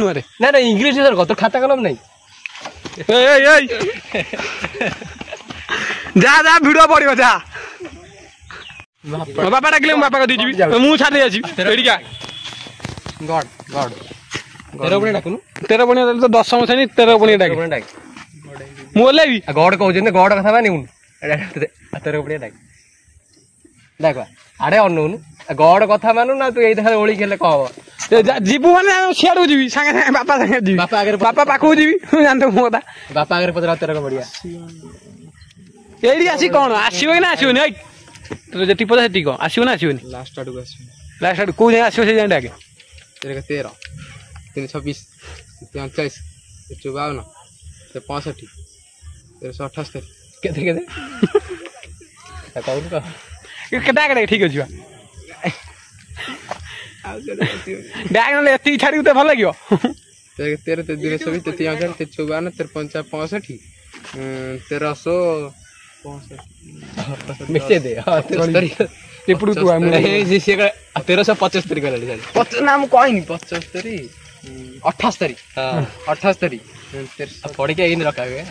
ना ना English sir कत खाता कलम नहीं जा जा भिडियो पड़ो जा बापा डाकिले बापा को दीजिबी मु छाड़ी आछि एडिका गॉड गॉड 13 बणी डाकुनु 13 बणी तो 10 श्रेणी 13 बणी डाक मु ओलेबी गॉड कहउछन गॉड कथा माने उन 13 बणी डाक देखा आड़े अनउनु गॉड कथा मानु ना तू एई देखा ओळी खेले कहबो जीबू माने सियाडू जीबी संगे संगे बापा संगे जीबी बापा पाखु जीबी जानतो मो कथा बापा आगे पदरा 13 बढ़िया एडी आसी कोन आसीबो कि ना आसीबो नै तो जेटी पदा सेटी को आसीबो ना आसीबो लास्ट आडू आसीबो लास्ट आडू को जे आसीबो से जान डाके 13 326 339 354 365 378 केते केते कहू का केटा केटा ठीक अछि बा डाक न एती छाडी त भल लागियो 13 326 354 354 365 1365 मिक्से दे हां 13 एपुडु तू आम ए से 1375 करले जानी 50 नाम कहनी 75 78 हां 78 पढ़ के इन रखा गए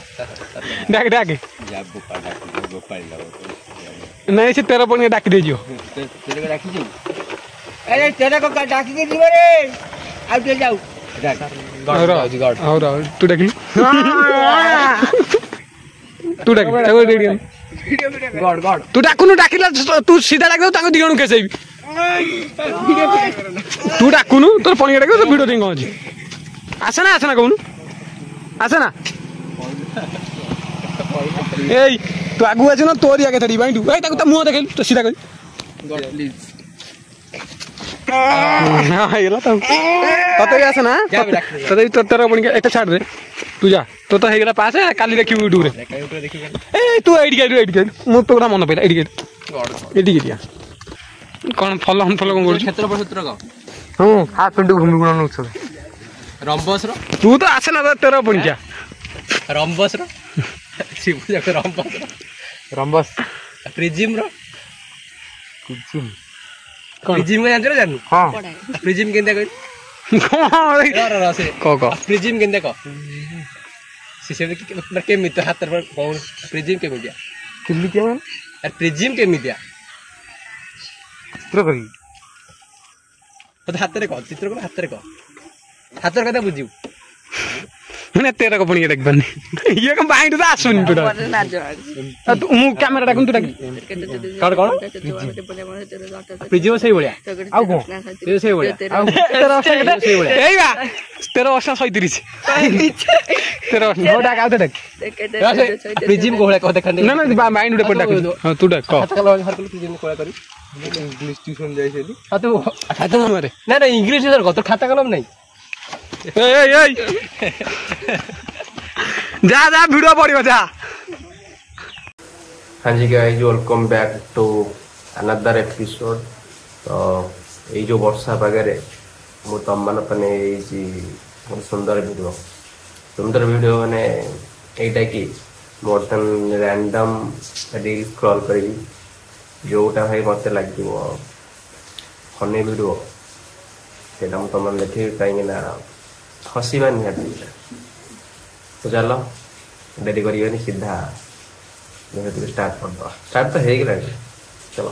डाक डाक जा गोपाल नहीं से 13 पणी डाक दे जो 13 डाकी जी अरे 13 को डाकी के जीव रे आ दे जाऊ गॉड और तू डाक तू डाक एगो रेडी गॉड गॉड तू डाकुनु डाकिला तू सीधा डाक ताको दिगणु केसैबी तू डाकुनु तोर पणी डाक तो वीडियो दिंग अछि आसना आसना कहनु आसना एई तू आगु आछ न तोरी आगे थडी बाइंडू ए ताको त मुंह देखेल तो सीधा कहि गॉड प्लीज हां हेला त तते आसना तते तो 13 पणी एटा छाड़ दे तू जा तो हेगला पास है काली देखि यूट्यूब रे ए तू एडी गेट मु तोरा मन पइला एडी गेट दिया कोन फॉलो हम फॉलो कोन क्षेत्र पर सूत्र का हां हाथ पिंडू भूमि गुण नु छ रंबस रो तू तो आसना 13 पणी क्या रंबस रो शिव जाके रंबस प्रिजिम रो प्रिजिम को जानछ जानू हां प्रिजिम केंदा कहि रो से को प्रिजिम केंदा को से के मित हाथ पर कौन प्रिजिम के मीडिया किमितिया अरे प्रिजिम के मीडिया चित्र करी तो हाथ रे को चित्र को हाथ रे को हाथ रे कथा बुझिउ मने 13 को पणी देख बन्नी ये कम बाइंड तो आसुनी तू तू मु कैमरा डाकुन तू डाक कौन कौन प्रिजिम सही बढ़िया आउ को ये सही बढ़िया आउ 13 वर्ष सही बढ़िया एई बा 13 वर्ष 37 13 वर्ष हो डाक आउ तो डाक प्रिजिम को होले को देखन ना ना बाइंड उडे पर डाक हां तू डाक हाथ कल हर कल प्रिजिम कोला करी इंग्लिश ट्यूशन जाई छली हां तो खाता मारे ना ना इंग्लिश सर कत खाता कलम नहीं ए जा जा वीडियो पड़ो जा हाँ जी guys welcome back to another episode तो ये जो वर्षा पागे मु तुम मान सुंदर वीडियो मैंने यहीटा कि बर्तमान रैंडम रील स्क्रॉल करी जोटा भाई मत लगे फनी वीडियो से तुम देखे कहीं हसीबा निहाती तो चलो डेरी करी सीधा स्टार्ट कर स्टार्ट तो हो गला चलो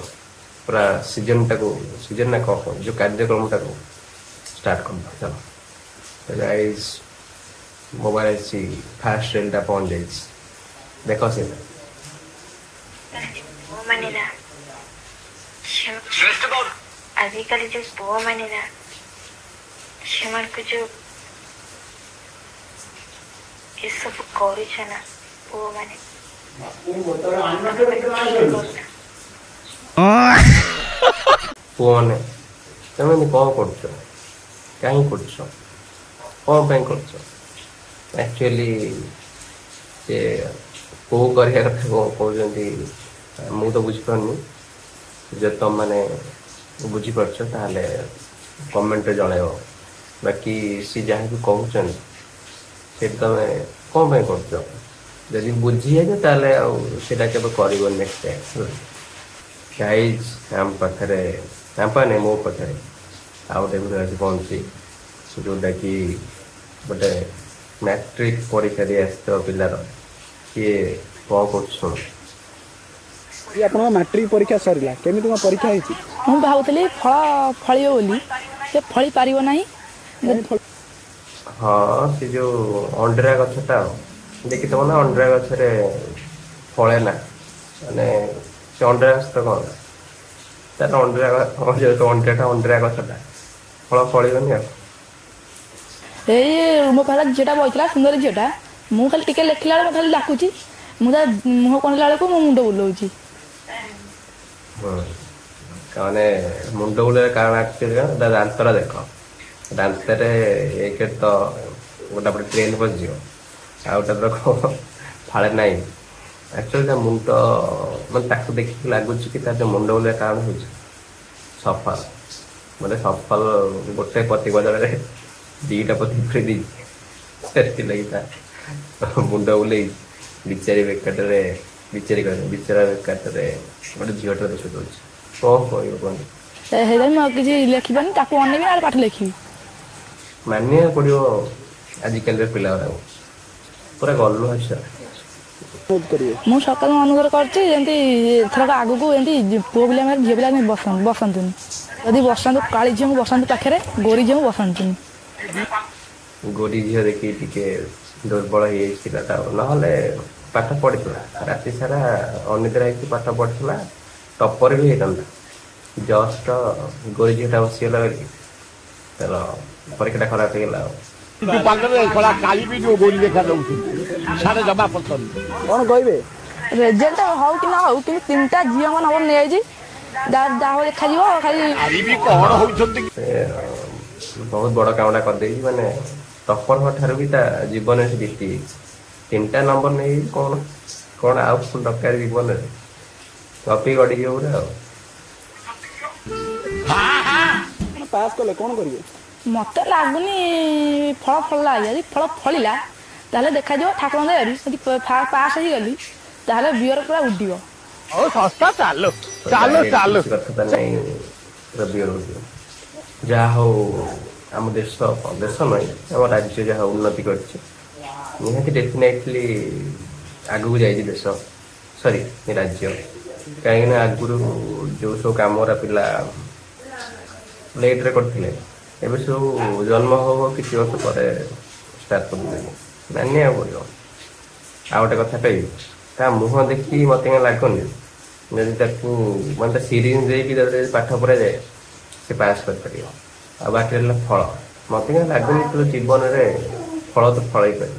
पूरा सीजन टाको सीजन ना कह जो कार्यक्रम टाको स्टार्ट कर चलो तो गाइस मोबाइल से फास्ट रेलटा पहुंच जाए देख से आजिकल जो पुआ मैंने ना सेमान को जो ये सब करी छना पुआ मैंने पुआ ने तमें कौन कर कहीं कौन एक्चुअली से को करिया कथा कहते मु तो बुझीपारनी जो तुम मैंने बुझीपार ताले कमेंट रे जणाइब बाकी सी जहाँ भी कहते से तुम कौन कर बुझी है ताले आटा के नेक्स्ट टाइम गाइज आम पाखे आम पाने मो पाखे आउ गोटे वीडियो आज पहुँची जोटा कि ଗୋଟେ ମ୍ୟାଟ୍ରିକ ପରୀକ୍ଷା ଦେଇ ଆସିଥିବା ପିଲାର କିଏ କ'ଣ କରୁଛୁ ଶୁଣ। ଆପଣଙ୍କ ମାଟ୍ରିକ ପରୀକ୍ଷା ସରିଲା, କେମିତି କ'ଣ ପରୀକ୍ଷା ହେଇଛି? ମୁଁ ଭାବୁଥିଲି ଫଳ ଫଳିବ ବୋଲି, ସେ ଫଳି ପାରିବ ନାହିଁ। ହଁ ସେ ଯୋଉ ଅଣ୍ଡିରା ଗଛଟା ଦେଖିଥିବ ନା, ଅଣ୍ଡିରା ଗଛରେ ଫଳେ ନା, ମାନେ ସେ ଅଣ୍ଡିରା ଗଛ ତ କ'ଣ ତାର ଅଣ୍ଡିରା ଗଛଟା ଫଳ ଫଳିବନି ଆଉ। ଏଇ ମୋ ପାଖରେ ଝିଅଟା ବଇଥିଲା, ସୁନ୍ଦରୀ ଝିଅଟା, ମୁଁ ଖାଲି ଟିକେ ଲେଖିଲା ବେଳେ ମୋତେ ଖାଲି ଡାକୁଛି, ମୁଁ ତା ମୁହଁ କଣିଲା ବେଳକୁ ମୋ ମୁଣ୍ଡ ବୁଲଉଛି। ମାନେ ମୁଣ୍ଡ ବୁଲେଇବା କାରଣ ଆକ୍ଚୁଆଲି ତା ଦାନ୍ତଟା ଦେଖ, ଦାନ୍ତରେ ଏକ ତ ଗୋଟେ ପଟେ ଟ୍ରେନ୍ ବସିଯିବ, ଆଉ ଗୋଟେ ତ ଫାଳେ ନାହିଁ। ଆକ୍ଚୁଆଲି ତା ମୁଣ୍ଡ ମାନେ ତାକୁ ଦେଖିକି ଲାଗୁଛି କି ତାର ମୁଣ୍ଡ ବୁଲେଇବା କାରଣ ହେଉଛି ସଫଲ, ମାନେ ସଫଲ ଗୋଟେ ପତି ବଦଳରେ ଦିଟା ପତି ଫ୍ରି ଦେଇଛି, ସେଥିଲାଗି ତା ମୁଣ୍ଡ ବୁଲେଇ ବିଚାରା ବେକାରରେ ଗୋଟେ ଝିଅଟା ଦେଖି ଦଉଛି। କ'ଣ କହିବ କୁହନ୍ତୁ? ସେଇଥିପାଇଁ ମୁଁ ଆଉ କିଛି ଲେଖିପାରୁନି, ତାକୁ ଅନେଇବି ଆଉ ପାଠ ଲେଖିବି। ମାନିବାକୁ ପଡ଼ିବ ଆଜିକାଲିର ପିଲାଗୁଡ଼ାକୁ, ପୁରା ଗଲୁ ଆସ। ମୁଁ ସରକାରଙ୍କୁ ଅନୁରୋଧ କରୁଛି ଯେମିତି ଏଥରକ ଆଗକୁ ଏମିତି ପୁଅ ପିଲା ମାନେ ଝିଅ ପିଲା ବସନ୍ତୁନି, ଯଦି ବସନ୍ତୁ କାଳି ଝିଅଙ୍କୁ ବସନ୍ତୁ ପାଖରେ, ଗୋରି ଝିଅଙ୍କୁ ବସନ୍ତୁନି। ଗୋରି ଝିଅ ଦେଖି ଟିକେ ଦୁର୍ବଳ ହେଇଯାଇଛି ପିଲାଟା, ନହେଲେ ପାଠ ପଢ଼ିଥିଲା, ରାତି ସାରା ଅନିଦ୍ରା ହେଇକି ପାଠ ପଢ଼ିଥିଲା, ଟପର ବି ହେଇଥାନ୍ତା। ଜଷ୍ଟ ଗୋରି ଝିଅଟା ବସିଗଲା ବୋଲି ତାର ପରୀକ୍ଷାଟା ଖରାପ ହେଇଗଲା ଆଉ। କ'ଣ କହିବେ? ରେଜଲ୍ଟ ହଉ କି ନ ହଉ, କିନ୍ତୁ 3ଟା ଝିଅଙ୍କ ନମ୍ବର ନେଇଯାଇଛି, ଯାହା ଦେଖାଯିବ। ଖାଲି ବହୁତ ବଡ଼ କାମଟା କରିଦେଇଛି, ମାନେ ଟପରଙ୍କ ଠାରୁ ବି ତା ଜୀବନରେ ସେ ଜିତି ଯାଇଛି। 3ଟା ନମ୍ବର ନେଇଯାଇଛି, କ'ଣ ଆଉ ଦରକାର ଜୀବନରେ, ଗପି ଗଡ଼ିଯିବ ପୁରା ଆଉ। ପାସ୍ କଲେ କ'ଣ କରିବେ? ମତେ ଲାଗୁନି ଫଳ ଫଳିଲା, ଯଦି ଫଳ ଫଳିଲା ତାହେଲେ ଦେଖାଯିବ ଠାକୁରଙ୍କ ଦୟାରୁ। ଯଦି ପାସ୍ ହେଇଗଲି ତାହେଲେ ବିଅର ପୁରା ଉଡ଼ିବ। କଥା ନାହିଁ, ବିଅର ଉଡ଼ିବ। ଯାହା ହଉ ଆମ ଦେଶ ନୁହେଁ, ଆମ ରାଜ୍ୟ ଯାହା ଉନ୍ନତି କରିଛି, ନିହାତି ଡେଫିନେଟଲି ଆଗକୁ ଯାଇଛି ଦେଶ, ସରି ରାଜ୍ୟ। କାହିଁକିନା ଆଗରୁ ଯେଉଁ ସବୁ କାମରା ପିଲା ଲେଟ୍ରେ କରିଥିଲେ, ଏବେ ସବୁ ଜନ୍ମ ହବ କିଛି ବର୍ଷ ପରେ ଷ୍ଟାର୍ଟ କରିଦେବେ, ମାନିବାକୁ ପଡ଼ିବ। ଆଉ ଗୋଟେ କଥା କହିବି, ତା ମୁହଁ ଦେଖି ମୋତେ କାହିଁ ଲାଗୁନି ଯଦି ତାକୁ ମାନେ ତା ସିରିଜ ଦେଇକି ଯଦି ପାଠ ପଢ଼ାଯାଏ ସେ ପାସ୍ କରିପାରିବ। ଆଉ ବାକି ରହିଲା ଫଳ, ମୋତେ କାହିଁ ଲାଗୁନି ତୋ ଜୀବନରେ ଫଳ ତ ଫଳେଇ ପାରିବ।